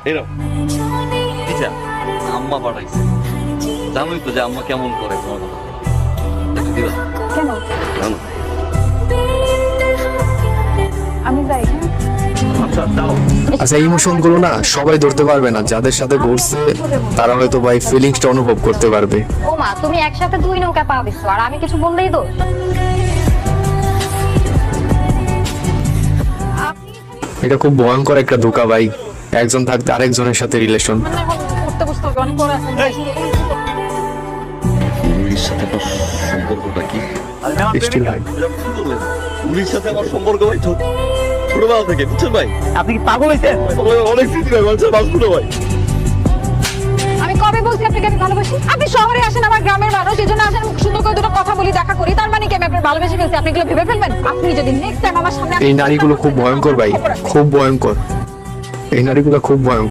এরকম আচ্ছা, আম্মা পাঠাইছে, জানোই তো যে আম্মা কেমন করে তোমার কথা। দিবা? কেন? জানো? আমি যাই। আচ্ছা দাও। আচ্ছা ইমোশন গুলো না সবাই ধরতে পারবে না, যাদের সাথে ঘুরছে তারা হয়তো ভাই ফিলিংসটা অনুভব করতে পারবে। ও মা, তুমি একসাথে দুই নৌকা পা দিচ্ছ আর আমি কিছু বললেই তো। এটা খুব ভয়ঙ্কর একটা ধোঁকা ভাই, একজন থাকতে আরেকজনের সাথে রিলেশন। করতে বসতে হবে, অনেক বড় আছে। উনির সাথে আমার সম্পর্কটা কি? স্টিল ভাই উনির সাথে আমার সম্পর্ক ভাই ছোটবেলা থেকে, বুঝছেন ভাই? আপনি কি পাগল হয়েছেন? অনেক স্মৃতি ভাই, মানুষের বাঁচবো ভাই। আমি কবে বলছি আপনাকে আমি ভালোবাসি? আপনি শহরে আসেন, আমার গ্রামের মানুষ, এই জন্য আসেন, সুন্দর করে দুটো কথা বলি, দেখা করি, তার মানে কি আমি আপনার ভালোবেসে ফেলছি? আপনি এগুলো ভেবে ফেলবেন? আপনি যদি নেক্সট টাইম আমার সামনে এই নারীগুলো খুব ভয়ঙ্কর ভাই, খুব ভয়ঙ্কর, এই নারীগুলো খুব ভয়ঙ্কর।